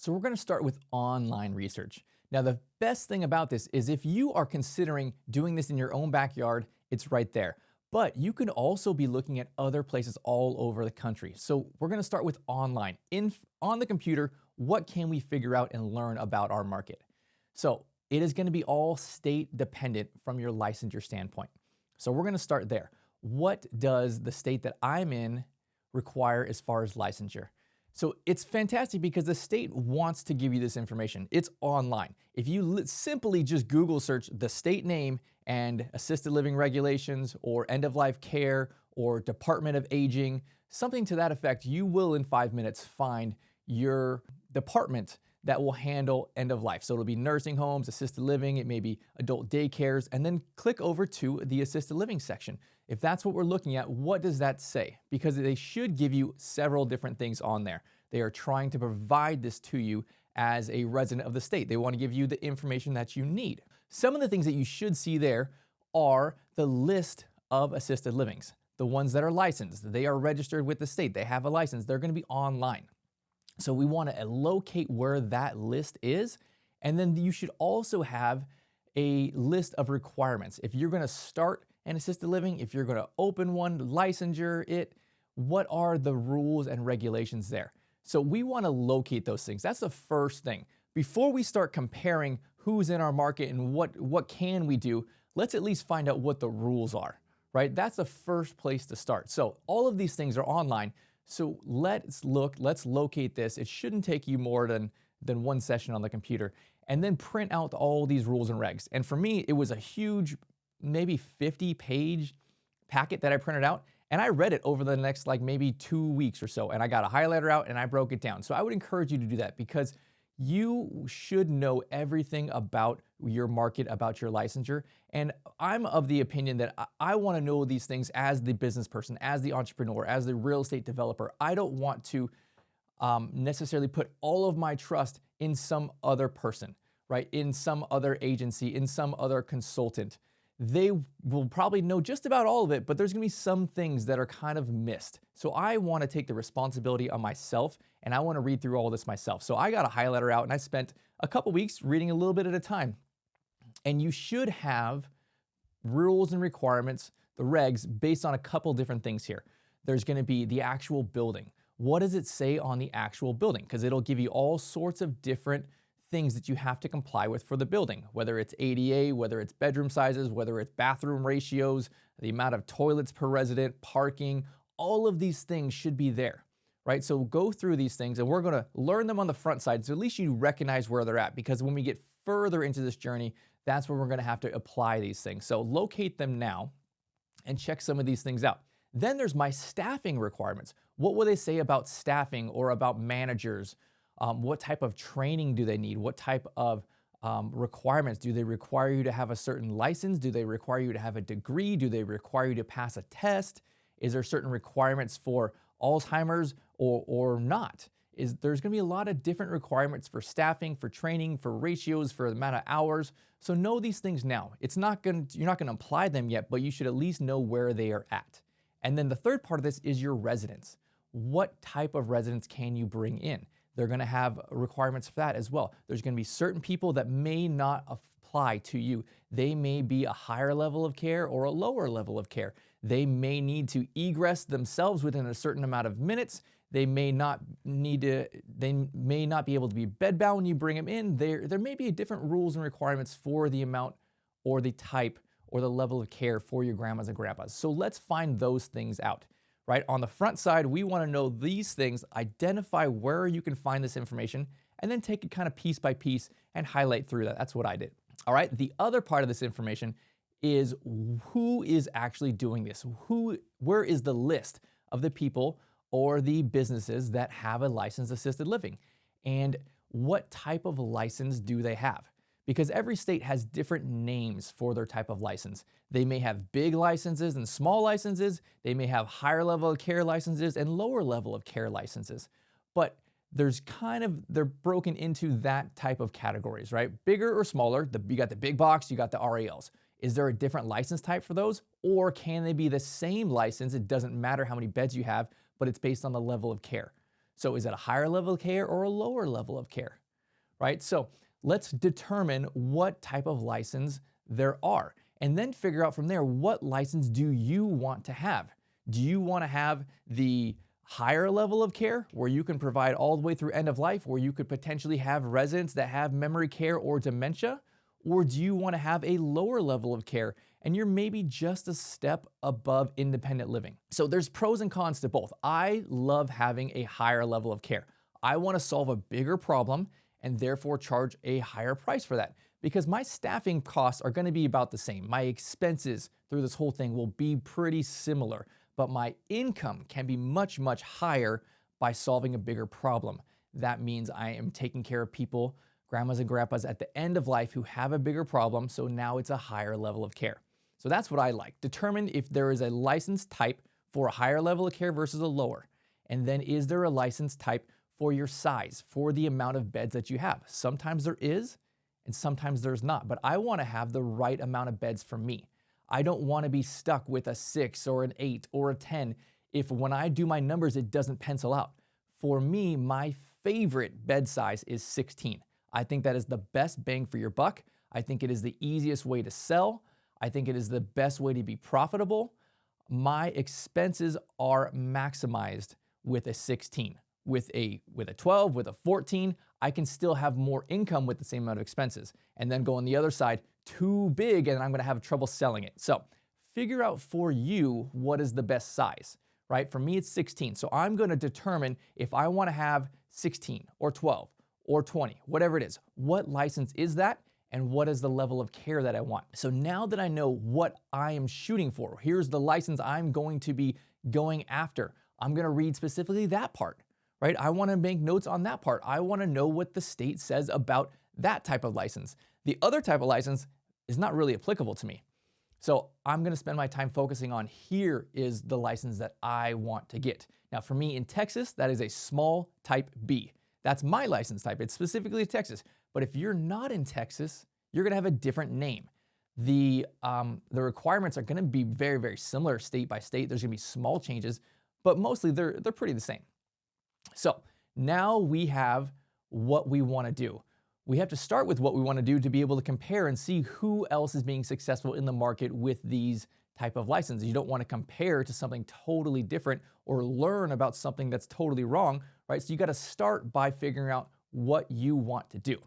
So we're going to start with online research. Now, the best thing about this is if you are considering doing this in your own backyard, it's right there. But you can also be looking at other places all over the country. So we're going to start with online. On the computer, what can we figure out and learn about our market? So it is going to be all state dependent from your licensure standpoint. So we're going to start there. What does the state that I'm in require as far as licensure? So it's fantastic because the state wants to give you this information. It's online. If you simply just Google search the state name and assisted living regulations or end-of-life care or Department of Aging, something to that effect, you will in 5 minutes find your department that will handle end of life. So it'll be nursing homes, assisted living, it may be adult daycares, and then click over to the assisted living section. If that's what we're looking at, what does that say? Because they should give you several different things on there. They are trying to provide this to you as a resident of the state. They want to give you the information that you need. Some of the things that you should see there are the list of assisted livings, the ones that are licensed. They are registered with the state. They have a license. They're going to be online. So we want to locate where that list is. And then you should also have a list of requirements. If you're going to start an assisted living, if you're going to open one, licensure it, what are the rules and regulations there? So we want to locate those things. That's the first thing. Before we start comparing who's in our market and what can we do, let's at least find out what the rules are, right? That's the first place to start. So all of these things are online. So let's locate this. It shouldn't take you more than one session on the computer, and then print out all these rules and regs. And for me, it was a huge, maybe 50-page packet that I printed out, and I read it over the next maybe 2 weeks or so, and I got a highlighter out and I broke it down. So I would encourage you to do that because you should know everything about your market, about your licensure. And I'm of the opinion that I want to know these things as the business person, as the entrepreneur, as the real estate developer. I don't want to necessarily put all of my trust in some other person, right? In some other agency, in some other consultant. They will probably know just about all of it, but there's going to be some things that are kind of missed. So I want to take the responsibility on myself, and I want to read through all this myself. So I got a highlighter out and I spent a couple weeks reading a little bit at a time. And you should have rules and requirements, the regs, based on a couple different things here. There's going to be the actual building. What does it say on the actual building? Because it'll give you all sorts of different things that you have to comply with for the building, whether it's ADA, whether it's bedroom sizes, whether it's bathroom ratios, the amount of toilets per resident, parking, all of these things should be there, right? So go through these things and we're going to learn them on the front side. So at least you recognize where they're at, because when we get further into this journey, that's where we're going to have to apply these things. So locate them now and check some of these things out. Then there's my staffing requirements. What will they say about staffing or about managers? What type of training do they need? What type of requirements? Do they require you to have a certain license? Do they require you to have a degree? Do they require you to pass a test? Is there certain requirements for Alzheimer's or not? There's going to be a lot of different requirements for staffing, for training, for ratios, for the amount of hours. So know these things now. You're not going to apply them yet, but you should at least know where they are at. And then the third part of this is your residents. What type of residents can you bring in? They're going to have requirements for that as well. There's going to be certain people that may not apply to you. They may be a higher level of care or a lower level of care. They may need to egress themselves within a certain amount of minutes. They may not be able to be bedbound when you bring them in. There may be different rules and requirements for the amount or the type or the level of care for your grandmas and grandpas. So let's find those things out. Right? On the front side, we want to know these things, identify where you can find this information, and then take it kind of piece by piece and highlight through that. That's what I did. All right. The other part of this information is who is actually doing this? Where is the list of the people or the businesses that have a licensed assisted living? And what type of license do they have? Because every state has different names for their type of license. They may have big licenses and small licenses. They may have higher level of care licenses and lower level of care licenses. But they're broken into that type of categories, right? Bigger or smaller, you got the big box, you got the RALs. Is there a different license type for those? Or can they be the same license? It doesn't matter how many beds you have, but it's based on the level of care. So is it a higher level of care or a lower level of care, right? So let's determine what type of license there are, and then figure out from there, what license do you want to have? Do you want to have the higher level of care where you can provide all the way through end of life, where you could potentially have residents that have memory care or dementia? Or do you want to have a lower level of care and you're maybe just a step above independent living? So there's pros and cons to both. I love having a higher level of care. I want to solve a bigger problem and therefore charge a higher price for that, because my staffing costs are going to be about the same. My expenses through this whole thing will be pretty similar, but my income can be much, much higher by solving a bigger problem. That means I am taking care of people, grandmas and grandpas at the end of life who have a bigger problem, so now it's a higher level of care. So that's what I like. Determine if there is a license type for a higher level of care versus a lower. And then is there a license type for your size, for the amount of beds that you have? Sometimes there is, and sometimes there's not, but I want to have the right amount of beds for me. I don't want to be stuck with a 6 or an 8 or a 10 if when I do my numbers, it doesn't pencil out. For me, my favorite bed size is 16. I think that is the best bang for your buck. I think it is the easiest way to sell. I think it is the best way to be profitable. My expenses are maximized with a 16. With a 12, with a 14, I can still have more income with the same amount of expenses. And then go on the other side, too big, and I'm gonna have trouble selling it. So figure out for you what is the best size, right? For me, it's 16. So I'm gonna determine if I wanna have 16 or 12 or 20, whatever it is. What license is that? And what is the level of care that I want? So now that I know what I am shooting for, here's the license I'm going to be going after. I'm gonna read specifically that part, right? I wanna make notes on that part. I wanna know what the state says about that type of license. The other type of license is not really applicable to me. So I'm gonna spend my time focusing on, here is the license that I want to get. Now for me in Texas, that is a small type B. That's my license type. It's specifically Texas. But if you're not in Texas, you're gonna have a different name. The requirements are gonna be very, very similar state by state. There's gonna be small changes, but mostly they're pretty the same. So now we have what we wanna do. We have to start with what we wanna do to be able to compare and see who else is being successful in the market with these type of licenses. You don't wanna compare to something totally different or learn about something that's totally wrong, right? So you gotta start by figuring out what you want to do.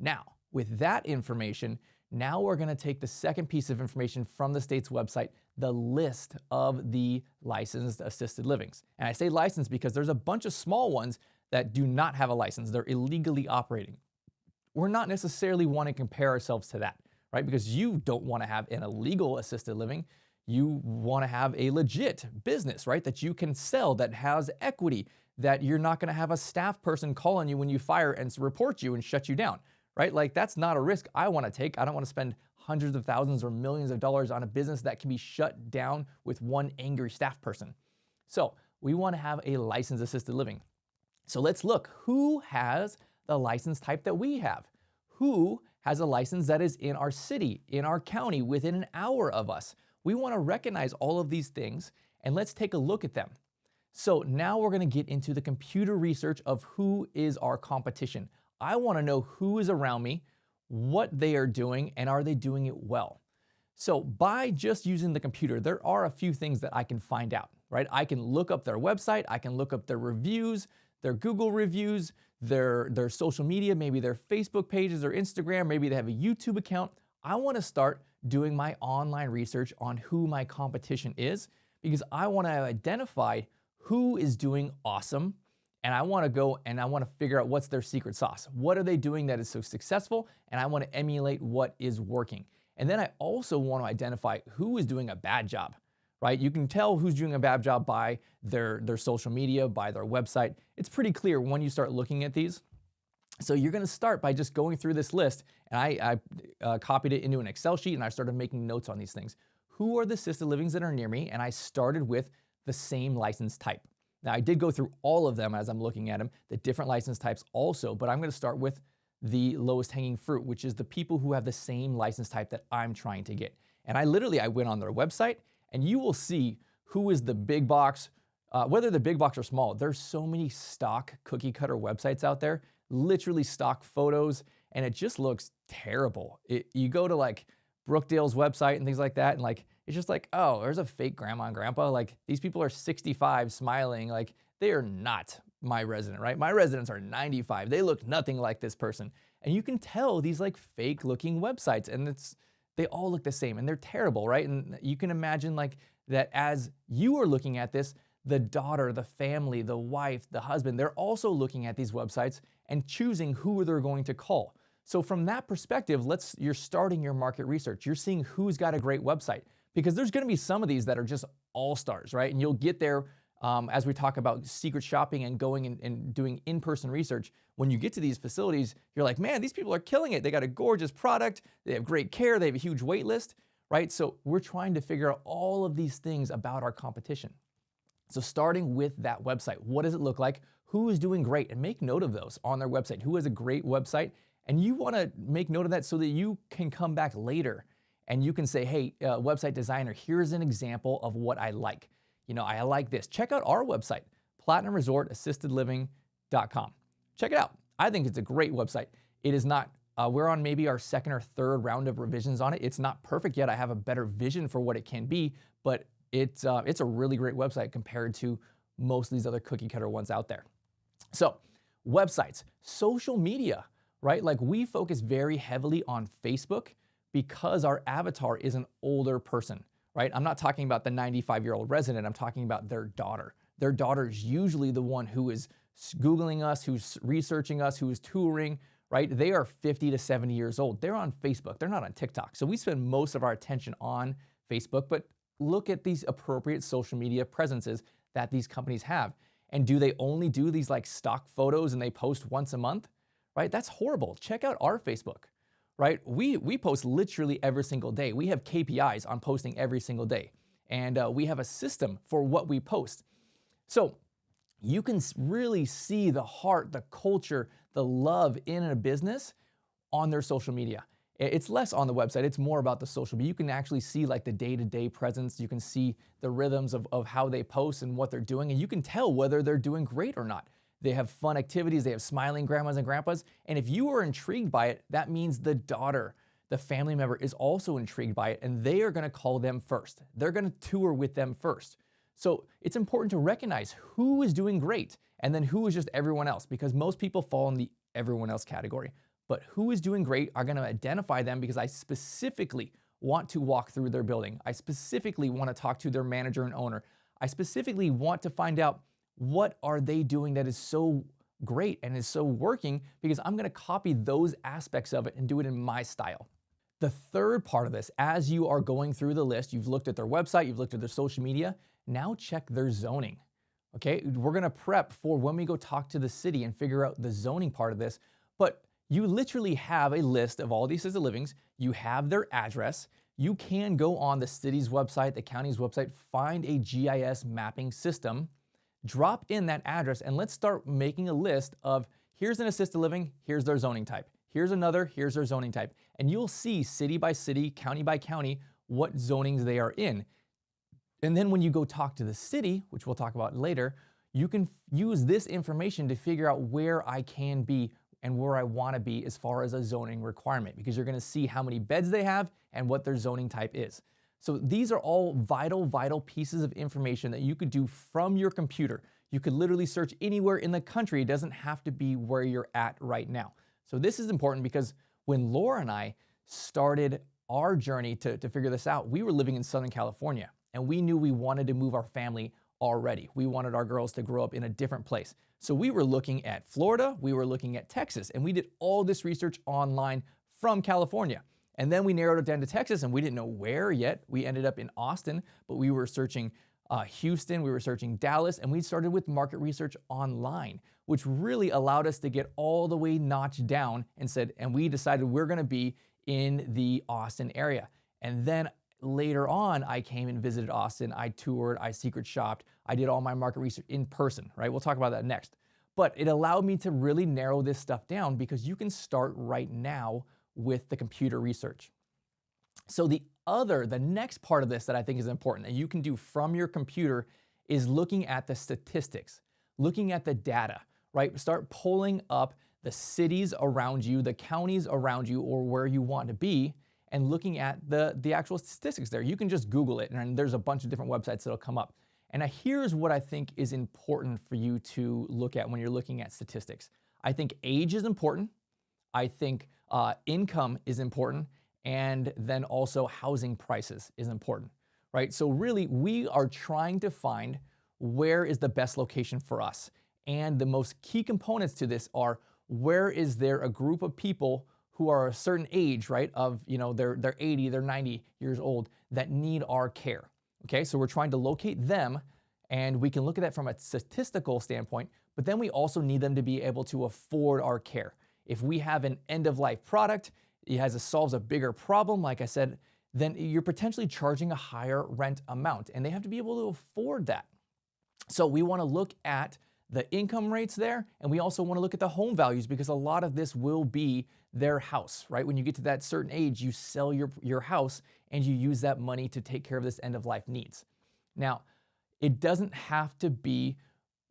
Now, with that information, now we're gonna take the second piece of information from the state's website, the list of the licensed assisted livings. And I say licensed because there's a bunch of small ones that do not have a license. They're illegally operating. We're not necessarily wanting to compare ourselves to that, right? Because you don't wanna have an illegal assisted living. You wanna have a legit business, right? That you can sell, that has equity, that you're not gonna have a staff person call on you when you fire and report you and shut you down, right? Like that's not a risk I wanna take. I don't wanna spend hundreds of thousands or millions of dollars on a business that can be shut down with one angry staff person. So we wanna have a licensed assisted living. So let's look, who has the license type that we have? Who has a license that is in our city, in our county, within an hour of us? We wanna recognize all of these things and let's take a look at them. So now we're gonna get into the computer research of who is our competition. I wanna know who is around me, what they are doing, and are they doing it well? So by just using the computer, there are a few things that I can find out, right? I can look up their website, I can look up their reviews, their Google reviews, their social media, maybe their Facebook pages or Instagram, maybe they have a YouTube account. I wanna start doing my online research on who my competition is because I wanna identify who is doing awesome, and I wanna go and I wanna figure out what's their secret sauce. What are they doing that is so successful? And I wanna emulate what is working. And then I also wanna identify who is doing a bad job, right? You can tell who's doing a bad job by their social media, by their website. It's pretty clear when you start looking at these. So you're gonna start by just going through this list, and I copied it into an Excel sheet and I started making notes on these things. Who are the assisted livings that are near me? And I started with the same license type. Now I did go through all of them as I'm looking at them, the different license types also, but I'm gonna start with the lowest hanging fruit, which is the people who have the same license type that I'm trying to get. And I went on their website and you will see who is the big box whether they're big box or small, there's so many stock cookie cutter websites out there, literally stock photos, and it just looks terrible. You go to like Brookdale's website and things like that, and like it's just like, oh, there's a fake grandma and grandpa. Like these people are 65 smiling, like they are not my resident, right? My residents are 95. They look nothing like this person. And you can tell these like fake looking websites, and they all look the same and they're terrible, right? And you can imagine like that as you are looking at this, the daughter, the family, the wife, the husband, they're also looking at these websites and choosing who they're going to call. So from that perspective, you're starting your market research. You're seeing who's got a great website, because there's going to be some of these that are just all stars, right? And you'll get there as we talk about secret shopping and going and doing in-person research. When you get to these facilities, you're like, man, these people are killing it. They got a gorgeous product. They have great care. They have a huge wait list, right? So we're trying to figure out all of these things about our competition. So starting with that website, what does it look like? Who is doing great? And make note of those on their website. Who has a great website? And you want to make note of that so that you can come back later and you can say, hey, website designer, here's an example of what I like. You know, I like this. Check out our website, platinumresortassistedliving.com. Check it out. I think it's a great website. It is not, we're on maybe our second or third round of revisions on it. It's not perfect yet. I have a better vision for what it can be, but it's a really great website compared to most of these other cookie cutter ones out there. So websites, social media, right? Like we focus very heavily on Facebook because our avatar is an older person, right? I'm not talking about the 95-year-old resident. I'm talking about their daughter. Their daughter is usually the one who is Googling us, who's researching us, who is touring, right? They are 50 to 70 years old. They're on Facebook. They're not on TikTok. So we spend most of our attention on Facebook, but look at these appropriate social media presences that these companies have. And do they only do these like stock photos and they post once a month, right? That's horrible. Check out our Facebook, right? We post literally every single day. We have KPIs on posting every single day. And we have a system for what we post. So you can really see the heart, the culture, the love in a business on their social media. It's less on the website. It's more about the social media. You can actually see like the day-to-day presence. You can see the rhythms of how they post and what they're doing. And you can tell whether they're doing great or not. They have fun activities. They have smiling grandmas and grandpas. And if you are intrigued by it, that means the daughter, the family member is also intrigued by it. And they are going to call them first. They're going to tour with them first. So it's important to recognize who is doing great and then who is just everyone else, because most people fall in the everyone else category. But who is doing great are going to identify them because I specifically want to walk through their building. I specifically want to talk to their manager and owner. I specifically want to find out what are they doing that is so great and is so working, because I'm going to copy those aspects of it and do it in my style. The third part of this, as you are going through the list, you've looked at their website, you've looked at their social media, now check their zoning. Okay, we're going to prep for when we go talk to the city and figure out the zoning part of this, but you literally have a list of all these assisted livings. You have their address. You can go on the city's website, the county's website, find a GIS mapping system, drop in that address, and let's start making a list of here's an assisted living, here's their zoning type. Here's another, here's their zoning type. And you'll see city by city, county by county, what zonings they are in. And then when you go talk to the city, which we'll talk about later, you can use this information to figure out where I can be and where I want to be as far as a zoning requirement, because you're going to see how many beds they have and what their zoning type is. So these are all vital pieces of information that you could do from your computer. You could literally search anywhere in the country. It doesn't have to be where you're at right now. So this is important because when Laura and I started our journey to figure this out, we were living in Southern California and we knew we wanted to move our family already. We wanted our girls to grow up in a different place. So we were looking at Florida, we were looking at Texas, and we did all this research online from California. And then we narrowed it down to Texas, and we didn't know where yet. We ended up in Austin, but we were searching Houston, we were searching Dallas, and we started with market research online, which really allowed us to get all the way notched down and we decided we're gonna be in the Austin area. And then later on, I came and visited Austin, I toured, I secret shopped, I did all my market research in person, right? We'll talk about that next. But it allowed me to really narrow this stuff down because you can start right now with the computer research. So the next part of this that I think is important and you can do from your computer is looking at the statistics, looking at the data, right? Start pulling up the cities around you, the counties around you, or where you want to be, and looking at the actual statistics there. You can just Google it, and there's a bunch of different websites that'll come up. And here's what I think is important for you to look at when you're looking at statistics. I think age is important. I think income is important. And then also housing prices is important, right? So really, we are trying to find where is the best location for us. And the most key components to this are, where is there a group of people who are a certain age, right? Of, they're 80, they're 90 years old that need our care. Okay, so we're trying to locate them, and we can look at that from a statistical standpoint, but then we also need them to be able to afford our care. If we have an end-of-life product, it solves a bigger problem, like I said, then you're potentially charging a higher rent amount, and they have to be able to afford that. So we want to look at the income rates there, and we also want to look at the home values, because a lot of this will be their house, right? When you get to that certain age, you sell your house and you use that money to take care of this end-of-life needs. Now, it doesn't have to be,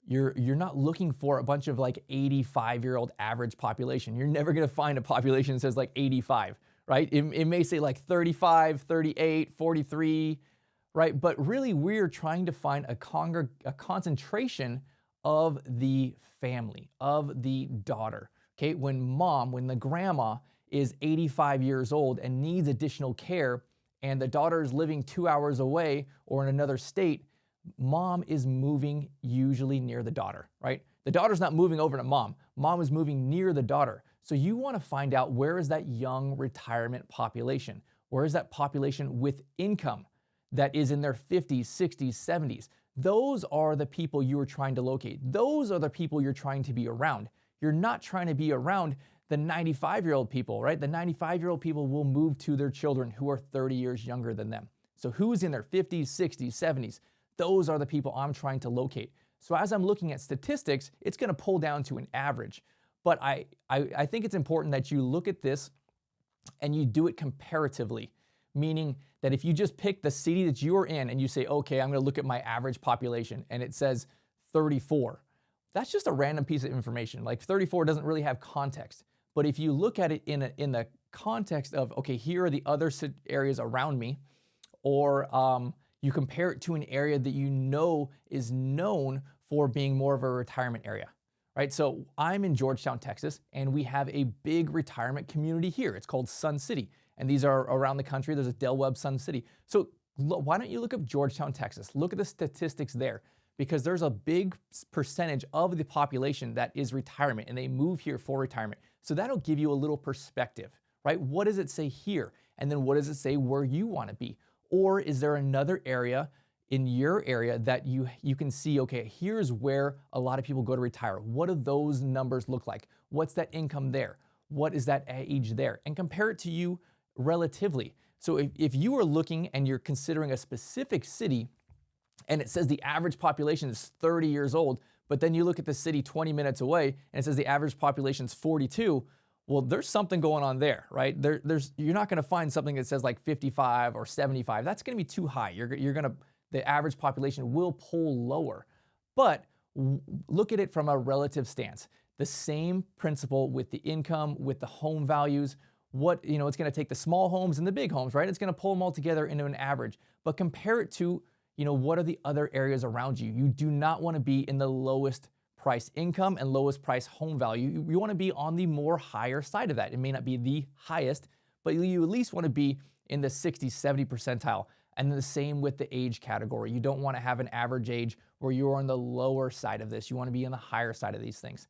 you're not looking for a bunch of like 85-year-old average population. You're never going to find a population that says like 85, right? It may say like 35, 38, 43, right? But really, we're trying to find a concentration of the family, of the daughter. Okay, when the grandma is 85 years old and needs additional care, and the daughter is living 2 hours away or in another state, mom is moving usually near the daughter, right? The daughter's not moving over to mom. Mom is moving near the daughter. So you want to find out, where is that young retirement population? Where is that population with income that is in their 50s, 60s, 70s? Those are the people you are trying to locate. Those are the people you're trying to be around. You're not trying to be around the 95-year-old people, right? The 95-year-old people will move to their children who are 30 years younger than them. So who's in their 50s, 60s, 70s? Those are the people I'm trying to locate. So as I'm looking at statistics, it's going to pull down to an average. But I think it's important that you look at this and you do it comparatively, meaning that if you just pick the city that you're in and you say, okay, I'm going to look at my average population, and it says 34, that's just a random piece of information. Like 34 doesn't really have context. But if you look at it in the context of, okay, here are the other areas around me, or you compare it to an area that you know is known for being more of a retirement area, right? So I'm in Georgetown, Texas, and we have a big retirement community here. It's called Sun City. And these are around the country. There's a Del Webb Sun City. So why don't you look up Georgetown, Texas? Look at the statistics there, because there's a big percentage of the population that is retirement, and they move here for retirement. So that'll give you a little perspective, right? What does it say here? And then what does it say where you want to be? Or is there another area in your area that you can see, okay, here's where a lot of people go to retire. What do those numbers look like? What's that income there? What is that age there? And compare it to you relatively. So if you are looking and you're considering a specific city, and it says the average population is 30 years old, but then you look at the city 20 minutes away and it says the average population is 42, well, there's something going on there, right? You're not going to find something that says like 55 or 75. That's going to be too high. The average population will pull lower. But look at it from a relative stance. The same principle with the income, with the home values. It's going to take the small homes and the big homes, right? It's going to pull them all together into an average. But compare it to, what are the other areas around you? You do not want to be in the lowest price income and lowest price home value. You want to be on the more higher side of that. It may not be the highest, but you at least want to be in the 60, 70 percentile. And then the same with the age category. You don't want to have an average age where you're on the lower side of this. You want to be on the higher side of these things.